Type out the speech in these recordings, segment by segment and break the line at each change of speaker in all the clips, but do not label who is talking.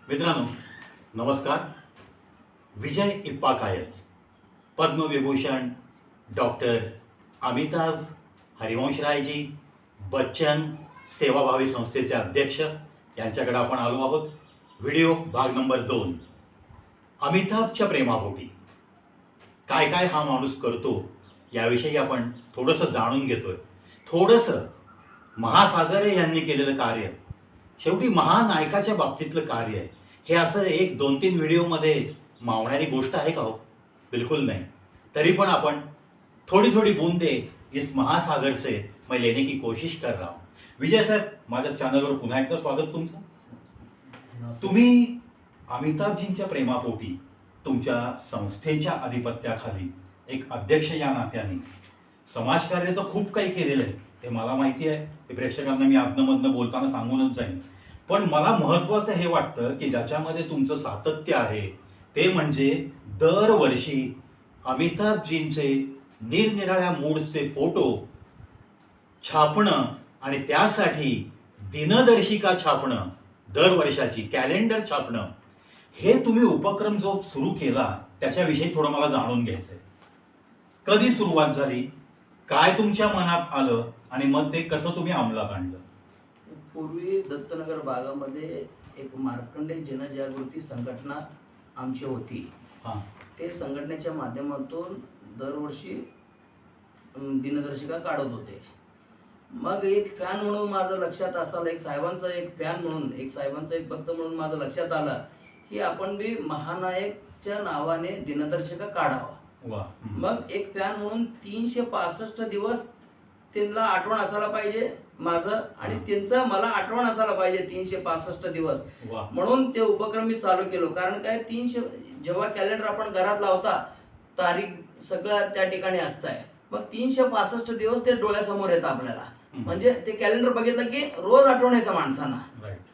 मित्रांनो नमस्कार. विजय इप्पा कायल, पद्मविभूषण डॉक्टर अमिताभ हरिवंशरायजी बच्चन सेवाभावी संस्थेचे अध्यक्ष यांच्याकडे आपण आलो आहोत. व्हिडिओ भाग नंबर 2. अमिताभच्या प्रेमापोटी काय काय हा माणूस करतो याविषयी आपण थोडंसं जाणून घेतोय. थोडंसं महासागर यांनी केलेलं कार्य, शेवटी महानायकाच्या बाबतीतलं कार्य आहे. हे असं 1-2-3 व्हिडिओमध्ये मावणारी गोष्ट आहे का हो? बिलकुल नाही. तरी पण आपण थोडी थोडी बूंदे इस महासागर से मैं लेने की कोशिश कर रहा हूं. विजय सर, माझ्या चॅनलवर पुन्हा एकदा स्वागत तुमचं. तुम्ही अमिताभजींच्या प्रेमापोटी तुमच्या संस्थेच्या आधिपत्याखाली एक अध्यक्ष या नात्याने समाजकार्य तर खूप काही केलेलं आहे, ते मला माहिती आहे. ते प्रेक्षकांना मी आदनमधनं बोलताना सांगूनच जाईन. पण मला महत्त्वाचं हे वाटतं की ज्याच्यामध्ये तुमचं सातत्य आहे ते म्हणजे दरवर्षी अमिताभजींचे निरनिराळ्या मूड्सचे फोटो छापणं आणि त्यासाठी दिनदर्शिका छापणं, दरवर्षाची कॅलेंडर छापणं. हे तुम्ही उपक्रम जो सुरू केला त्याच्याविषयी थोडं मला जाणून घ्यायचंय. कधी सुरुवात झाली, काय तुमच्या मनात आलं आणि मग ते कसं तुम्ही अंमलात आणलं?
पूर्वी दत्तनगर भागामध्ये एक मार्कंडे जनजागृती संघटना आमची होती. ते संघटनेच्या माध्यमातून दरवर्षी दिनदर्शिका काढत होते. मग एक फॅन म्हणून माझं लक्षात असाल, एक साहेबांचा एक फॅन म्हणून, एक साहेबांचा एक भक्त म्हणून माझं लक्षात आलं की आपण बी महानायकच्या नावाने दिनदर्शिका काढावा. मग एक फॅन म्हणून 365 दिवस त्यांना आठवण असायला पाहिजे माझं, आणि त्यांचं मला आठवण असायला पाहिजे 365 दिवस. म्हणून ते उपक्रम मी चालू केलो. कारण काय, 300 जेव्हा कॅलेंडर आपण घरात लावता, तारीख सगळं त्या ठिकाणी असतंय. मग 365 दिवस ते डोळ्यासमोर येतं आपल्याला. म्हणजे ते कॅलेंडर बघितलं की रोज आठवण येतं माणसांना,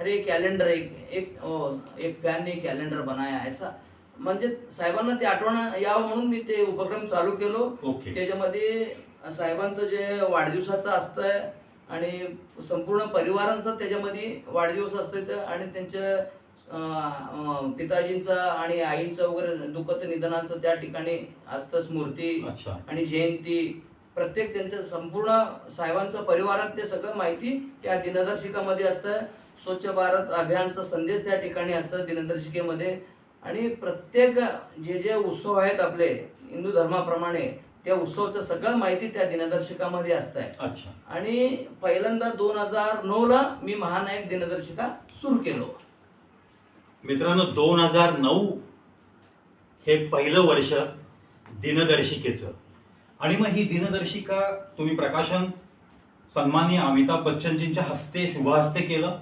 अरे कॅलेंडर एक फॅनने कॅलेंडर बनाया ऐसा. म्हणजे साहेबांना ते आठवण यावं म्हणून मी ते उपक्रम चालू केलो. त्याच्यामध्ये साहेबांचं जे वाढदिवसाचं असतंय आणि संपूर्ण परिवारांचा त्याच्यामध्ये वाढदिवस असतं, आणि त्यांच्या पिताजींचं आणि आईंचं वगैरे दुःखद निधनाचं त्या ठिकाणी असतं स्मृती आणि जयंती. प्रत्येक त्यांच्या संपूर्ण साहेबांचं परिवारात ते सगळं माहिती त्या दिनदर्शिकामध्ये असतं. स्वच्छ भारत अभियानचा संदेश त्या ठिकाणी असतं दिनदर्शिकेमध्ये. आणि प्रत्येक जे उत्सव आहेत आपले हिंदू धर्माप्रमाणे, त्या उत्सवाचं सगळं माहिती त्या दिनदर्शिकामध्ये असतंय. आणि पहिल्यांदा 2009ला मी महानायक दिनदर्शिका सुरू केलो.
मित्रांनो, 2009 हे पहिलं वर्ष दिनदर्शिकेचं. आणि मग ही दिनदर्शिका तुम्ही प्रकाशन सन्माननीय अमिताभ बच्चनजींच्या हस्ते, शुभ हस्ते केलं.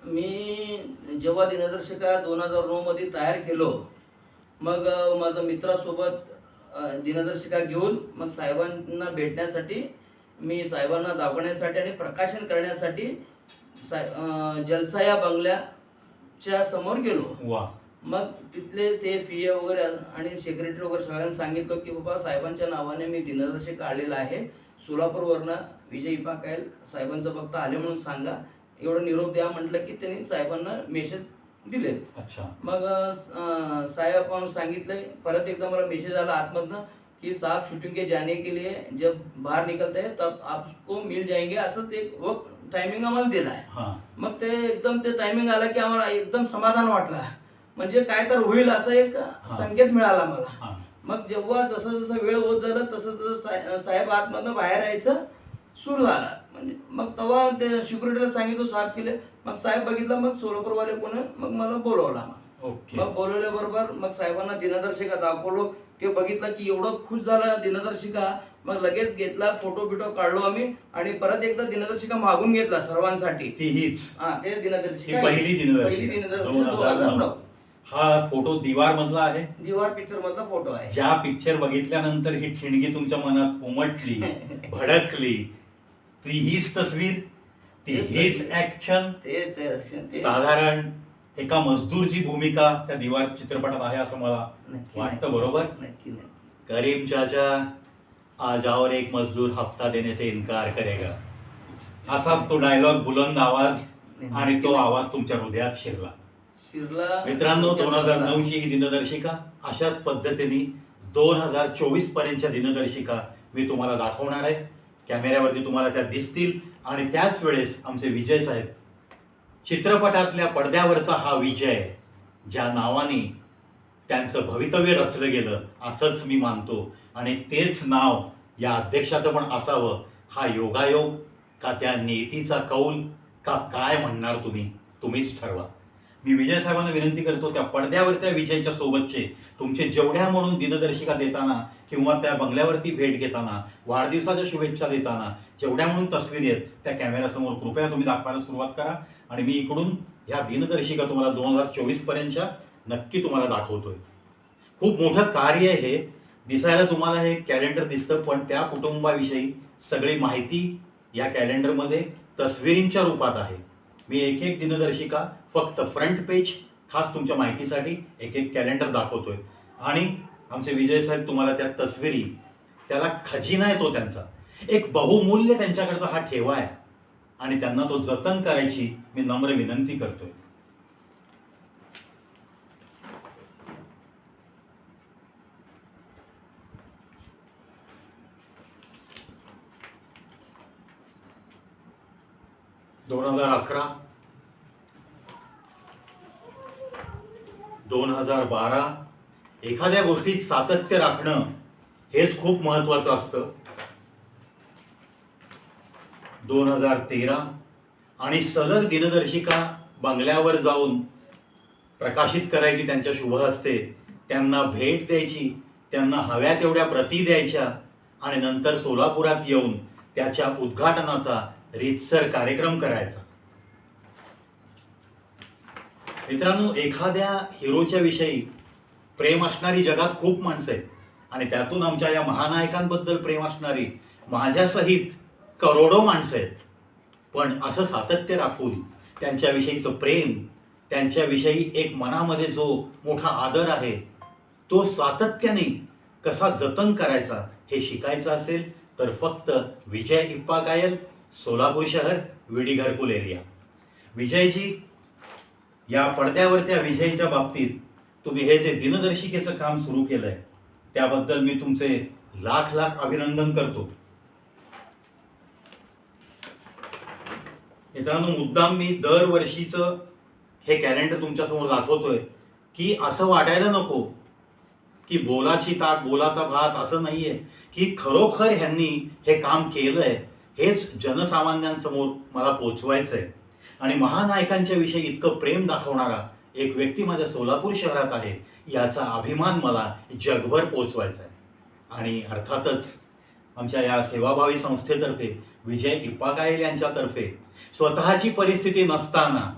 मी जेव्हा दिनदर्शिका 2009 मध्ये तयार केलो, मग माझ्या मित्रासोबत दिनदर्शिका घेऊन मग साहेबांना भेटण्यासाठी, मी साहेबांना दाखवण्यासाठी आणि प्रकाशन करण्यासाठी जलसा या बंगल्याच्या समोर गेलो. मग तिथले ते पीए वगैरे आणि सेक्रेटरी वगैरे सगळ्यांना सांगितलं की बाबा साहेबांच्या नावाने मी दिनदर्शिका काढलेला आहे, सोलापूरवरनं विजय इप्पा कायल साहेबांचं फक्त आले म्हणून सांगा, एवढं निरोप द्या म्हटलं की त्यांनी साहेबांना मेसेज दिले. मग साहेब सांगितलंय, परत एकदा मला मेसेज आला आतमधनं की साहब शूटिंग के जाने के लिए जब बाहर निकलते हैं तब आपको मिल जाएंगे, असं ते वक्त टायमिंग आम्हाला दिला आहे. मग ते एकदम ते टायमिंग आला की आम्हाला एकदम समाधान वाटलं, म्हणजे काय तर होईल असं एक संकेत मिळाला मला. मग जेव्हा जसं जसं वेळ होत झालं तसं तसं साहेब आतमधनं बाहेर यायचं सुरू झाला. म्हणजे मग तेव्हा ते सिक्युरिटीला सांगितलं साहेब केले. मग साहेब बघितलं, मग सोलापूरवाले कोण, मग मला बोलवला. मग बोलवल्याबरोबर मग साहेबांना दिनदर्शिका दाखवलो. ते बघितलं की एवढं खुश झालं दिनदर्शिका. मग लगेच घेतला, फोटो बिटो काढलो आम्ही आणि परत एकदा दिनदर्शिका मागून घेतला सर्वांसाठी. ते दिनदर्शिका पहिली दिनदर्शिका 2009.
हा फोटो दीवार मधला आहे,
दीवार पिक्चर मधला फोटो आहे.
ज्या पिक्चर बघितल्यानंतर ही ठिणगी तुमच्या मनात उमटली, भडकली, ती हीच तस्वीर, ती हीच ऍक्शन. साधारण एका मजदूरची भूमिका त्या दीवार चित्रपटात आहे असं मला वाटतं, बरोबर? करीम चाचा आज और एक मजदूर हफ्ता देने से इनकार करेगा, असाच तो डायलॉग, बुलंद आवाज, आणि तो आवाज तुमच्या हृदयात शिरला.
शिरला
मित्रांनो, 2009 ची ही दिनदर्शिका, अशाच पद्धतीने 2024 पर्यंतच्या दिनदर्शिका मी तुम्हाला दाखवणार आहे. कॅमेऱ्यावरती तुम्हाला त्या दिसतील. आणि त्याच वेळेस आमचे विजय साहेब, चित्रपटातल्या पडद्यावरचा हा विजय, ज्या नावाने त्यांचं भवितव्य रचलं गेलं असंच मी मानतो. आणि तेच नाव या अध्यक्षाचं पण असावं. हा योगायोग का त्या नियतीचा कौल का काय म्हणणार तुम्हीच ठरवा. मी विजय साहेबांना विनंती करतो, त्या पडद्यावर विजयच्या सोबतचे तुमचे जेवढ्या म्हणून दिनदर्शिका देताना किंवा त्या बंगल्यावरती भेट घेताना, वाढदिवसाच्या शुभेच्छा देताना जेवढ्या म्हणून तस्वीरी आहेत त्या कॅमेऱ्यासमोर कृपया तुम्ही दाखवायला सुरुवात करा. आणि मी इकडून ह्या दिनदर्शिका तुम्हाला 2024 पर्यंतच्या नक्की तुम्हाला दाखवतोय. खूप मोठं कार्य हे. दिसायला तुम्हाला हे कॅलेंडर दिसतं, पण त्या कुटुंबाविषयी सगळी माहिती या कॅलेंडरमध्ये तस्वीरींच्या रूपात आहे. मी एक एक दिनदर्शिका फक्त फ्रंट पेज खास तुमच्या माहितीसाठी एक एक कॅलेंडर दाखवतोय. आणि आमचे विजय साहेब तुम्हाला त्या तस्वीरी, त्याला खजिना आहे तो त्यांचा, एक बहुमूल्य त्यांच्याकडचा हा ठेवा आहे. आणि त्यांना तो जतन करायची मी नम्र विनंती करतोय. दोन 2012 एखाद्या गोष्टीत सातत्य राखणं हेच खूप महत्वाचं असतं. 2013 आणि सलग दिनदर्शिका बंगल्यावर जाऊन प्रकाशित करायची त्यांच्या शुभ हस्ते, त्यांना भेट द्यायची, त्यांना हव्या तेवढ्या प्रती द्यायच्या आणि नंतर सोलापुरात येऊन त्याच्या उद्घाटनाचा रीतसर कार्यक्रम करायचा. मित्रांनो, एखाद्या हिरोच्या विषयी प्रेम असणारी जगात खूप माणसं आहेत आणि त्यातून आमच्या या महानायकांबद्दल प्रेम असणारी माझ्यासहित करोडो माणसं आहेत. पण असं सातत्य राखून त्यांच्याविषयीचं प्रेम, त्यांच्याविषयी एक मनामध्ये जो मोठा आदर आहे तो सातत्याने कसा जतन करायचा हे शिकायचं असेल तर फक्त विजय इप्पा कायल, सोलापूर शहर, विडी घरकुल एरिया. विजयजी, या पडद्यावरच्या विजयच्या बाबतीत तुम्ही हे जे दिनदर्शिकेचं काम सुरू केलंय त्याबद्दल मी तुमचे लाख लाख अभिनंदन करतो. मित्रांनो, मुद्दाम मी दरवर्षीचं हे कॅलेंडर तुमच्यासमोर दाखवतोय की असं वाटायला नको की बोलाची ताक बोलाचा भात, असं नाहीये. की खरोखर ह्यांनी हे काम केलंय हेच जनसामान्यांसमोर मला पोचवायचंय. आणि महानायकांच्या विषयी इतकं प्रेम दाखवणारा एक व्यक्ती माझ्या सोलापूर शहरात आहे याचा अभिमान मला जगभर पोचवायचा आहे. आणि अर्थातच आमच्या या सेवाभावी संस्थेतर्फे, विजय इप्पा कायल यांच्यातर्फे स्वतःची परिस्थिती नसताना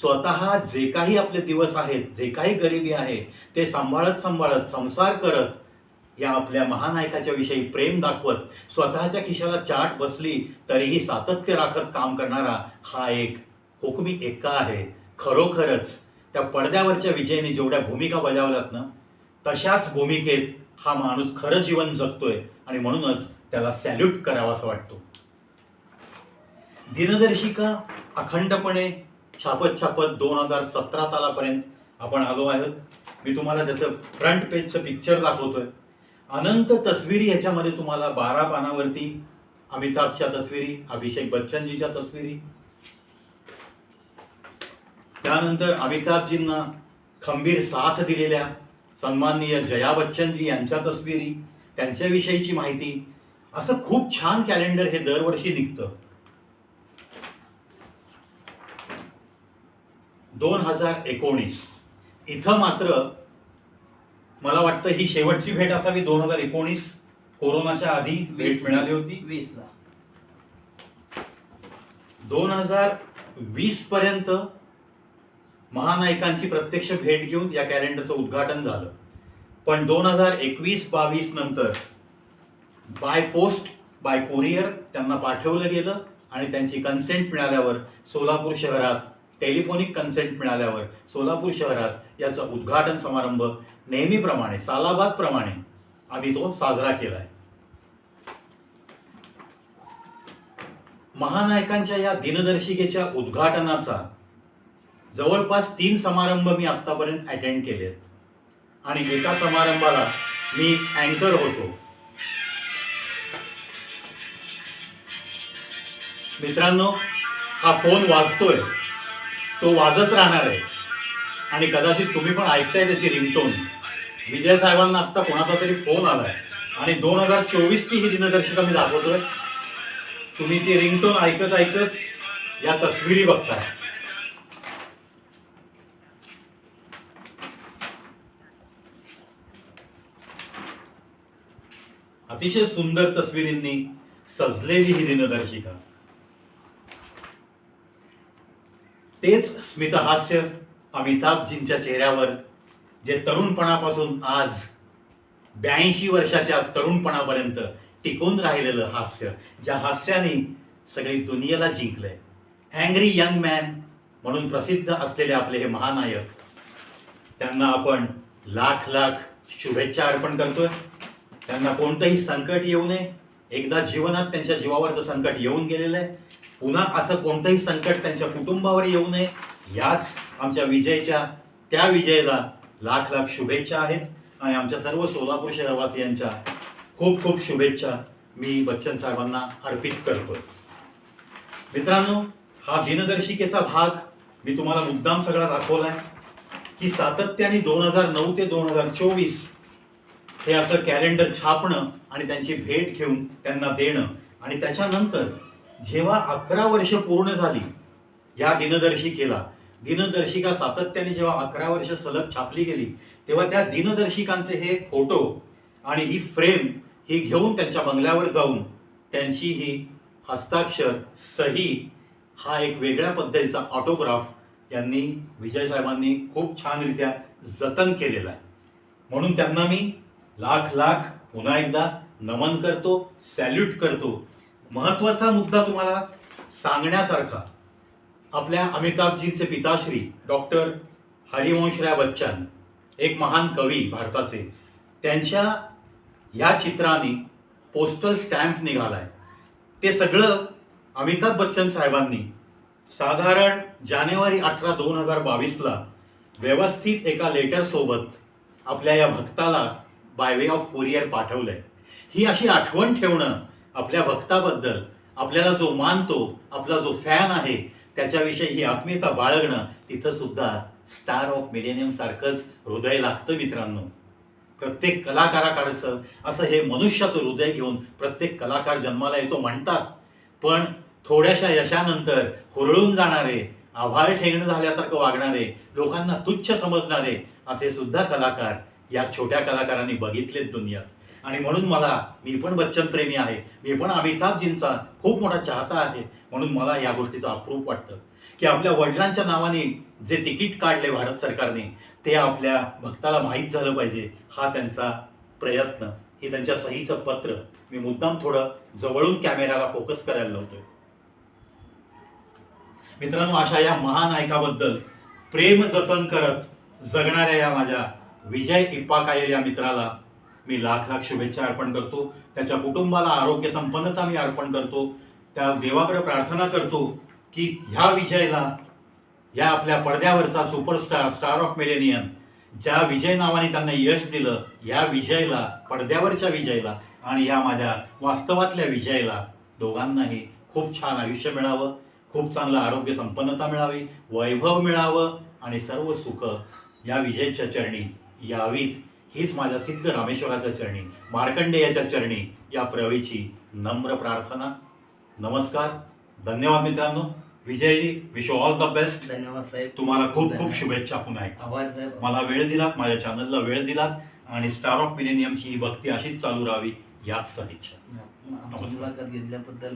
स्वतः जे काही आपले दिवस आहेत, जे काही गरिबी आहे ते सांभाळत संसार करत या आपल्या महानायकाच्या विषयी प्रेम दाखवत, स्वतःच्या खिशाला चाट बसली तरीही सातत्य राखत काम करणारा हा एक हुकमी एक्का आहे. खरोखरच त्या पडद्यावरच्या विजयने जेवढ्या भूमिका बजावल्यात ना, तशाच भूमिकेत हा माणूस खरं जीवन जगतोय आणि म्हणूनच त्याला सॅल्यूट करावा असं वाटतो. दिनदर्शिका अखंडपणे छापत 2017 सालापर्यंत आपण आलो आहोत. मी तुम्हाला त्याचं फ्रंट पेजचं पिक्चर दाखवतोय. अनंत तस्वीरी ह्याच्यामध्ये तुम्हाला 12 पानावरती अमिताभच्या तस्वीरी, अभिषेक बच्चनजीच्या तस्वीरी, त्यानंतर अमिताभजींना खंबीर साथ दिलेल्या सन्माननीय जया बच्चनजी यांच्या तस्वीरी, त्यांच्याविषयीची माहिती, असं खूप छान कॅलेंडर हे दरवर्षी निघतं. 2019 इथं मात्र मला वाटतं ही शेवटची भेट असावी. 2019 कोरोनाच्या आधी भेट मिळाली होती. 2020 पर्यंत महानायकांची प्रत्यक्ष भेट घेऊन या कॅलेंडरचं उद्घाटन झालं. पण 2021-22 नंतर बाय पोस्ट, बाय कुरिअर त्यांना पाठवलं गेलं आणि त्यांची कन्सेंट मिळाल्यावर सोलापूर शहरात, टेलिफोनिक कन्सेंट मिळाल्यावर सोलापूर शहरात याचा उद्घाटन समारंभ नेहमीप्रमाणे सालाबाद प्रमाणे आम्ही तो साजरा केलाय. महानायकांच्या या दिनदर्शिकेच्या उद्घाटनाचा जवळपास 3 समारंभ मी आतापर्यंत अटेंड केलेत आणि एका समारंभाला मी अँकर होतो. मित्रांनो, हा फोन वाजतोय, तो वाजत राहणार आहे आणि कदाचित तुम्ही पण ऐकताय त्याची रिंगटोन. विजय साहेबांना आत्ता कोणाचा तरी फोन आलाय आणि 2024 ची ही दिनदर्शिका मी दाखवतोय. तुम्ही ती रिंगटोन ऐकत ऐकत या तस्विरी बघताय. अतिशय सुंदर तस्विरींनी सजलेली ही दिनदर्शिका. तेच स्मितहास्य अमिताभजींच्या चेहऱ्यावर, जे तरुणपणापासून आज 82 वर्षाच्या तरुणपणापर्यंत टिकून राहिलेलं हास्य, ज्या हास्याने सगळी दुनियेला जिंकलंय. अँग्री यंग मॅन म्हणून प्रसिद्ध असलेले आपले हे महानायक, त्यांना आपण लाख लाख शुभेच्छा अर्पण करतोय. त्यांना कोणतंही संकट येऊ नये. एकदा जीवनात त्यांच्या जीवावरचं संकट येऊन गेलेलं आहे. पुन्हा असं कोणतंही संकट त्यांच्या कुटुंबावर येऊ नये, याच आमच्या विजयच्या त्या विजयला लाख लाख शुभेच्छा आहेत. आणि आमच्या सर्व सोलापूर शहरवासियांच्या खूप खूप शुभेच्छा मी बच्चन साहेबांना अर्पित करतो. मित्रांनो, हा दिनदर्शिकेचा भाग मी तुम्हाला मुद्दाम सगळा दाखवलाय की सातत्याने 2009 ते 2024 हे असं कॅलेंडर छापणं आणि त्यांची भेट घेऊन त्यांना देणं, आणि त्याच्यानंतर जेव्हा 11 वर्ष पूर्ण झाली या दिनदर्शिका सातत्याने जेव्हा 11 वर्ष सलग छापली गेली, तेव्हा त्या दिनदर्शिकांचे हे फोटो आणि ही फ्रेम ही घेऊन त्यांच्या बंगल्यावर जाऊन त्यांची ही हस्ताक्षर, सही, हा एक वेगळ्या पद्धतीचा ऑटोग्राफ यांनी विजय साहेबांनी खूप छानरित्या जतन केलेला आहे. म्हणून त्यांना मी लाख लाख पुन्हा एकदा नमन करतो, सॅल्यूट करतो. महत्वाचा मुद्दा तुम्हाला सांगण्यासारखा, आपल्या अमिताभजींचे पिताश्री डॉक्टर हरिवंशराय बच्चन, एक महान कवी भारताचे, त्यांच्या या चित्राने पोस्टल स्टॅम्प निघालाय. ते सगळं अमिताभ बच्चन साहेबांनी साधारण जानेवारी 18, 2022ला व्यवस्थित एका लेटर सोबत आपल्या या भक्ताला बाय वे ऑफ कुरिअर पाठवलंय. ही अशी आठवण ठेवणं आपल्या भक्ताबद्दल, आपल्याला जो मानतो, आपला जो फॅन आहे, त्याच्याविषयी ही आत्मीयता बाळगणं, तिथं सुद्धा स्टार ऑफ मिलेनियम सारखंच हृदय लागतं. मित्रांनो, प्रत्येक कलाकाराकडचं असं हे मनुष्याचं हृदय घेऊन प्रत्येक कलाकार जन्माला येतो म्हणतात, पण थोड्याशा यशानंतर हुरळून जाणारे, आभाळ ठेंगणं झाल्यासारखं वागणारे, लोकांना तुच्छ समजणारे असे सुद्धा कलाकार या छोट्या कलाकारांनी बघितलेत दुनियात. आणि म्हणून मी पण बच्चन प्रेमी आहे, मी पण अमिताभजींचा खूप मोठा चाहता आहे. म्हणून मला या गोष्टीचं अप्रूप वाटतं की आपल्या वडिलांच्या नावाने जे तिकीट काढले भारत सरकारने, ते आपल्या भक्ताला माहीत झालं पाहिजे. हा त्यांचा प्रयत्न, हे त्यांच्या सहीचं पत्र मी मुद्दाम थोडं जवळून कॅमेऱ्याला फोकस करायला लावतोय. मित्रांनो, अशा या महानायकाबद्दल प्रेम जतन करत जगणाऱ्या या माझ्या विजय इप्पा कायल या मित्राला मी लाख लाख शुभेच्छा अर्पण करतो. त्याच्या कुटुंबाला आरोग्य संपन्नता मी अर्पण करतो. त्या देवाकडे प्रार्थना करतो की ह्या विजयला, या आपल्या पडद्यावरचा सुपरस्टार, स्टार ऑफ मिलेनियम, ज्या विजय नावाने त्यांना यश दिलं, या विजयला, पडद्यावरच्या विजयला आणि या माझ्या वास्तवातल्या विजयला, दोघांनाही खूप छान आयुष्य मिळावं, खूप चांगलं आरोग्य संपन्नता मिळावी, वैभव मिळावं आणि सर्व सुख या विजयच्या चरणी यावीत, हीच माझ्या सिद्ध रामेश्वराच्या चरणी, मार्कंडेयाच्या चरणी या प्रवेची नम्र प्रार्थना. नमस्कार, धन्यवाद मित्रांनो. Vijayji, wish you all the best.
धन्यवाद साहेब.
तुम्हाला खूप खूप शुभेच्छा. पुन्हा एकदा
आभार साहेब.
मला वेळ दिलात, माझ्या चॅनलला वेळ दिलात आणि स्टार ऑफ मिलेनियमची ही भक्ती अशीच चालू राहावी याच सदिच्छा.
मुलाखत घेतल्याबद्दल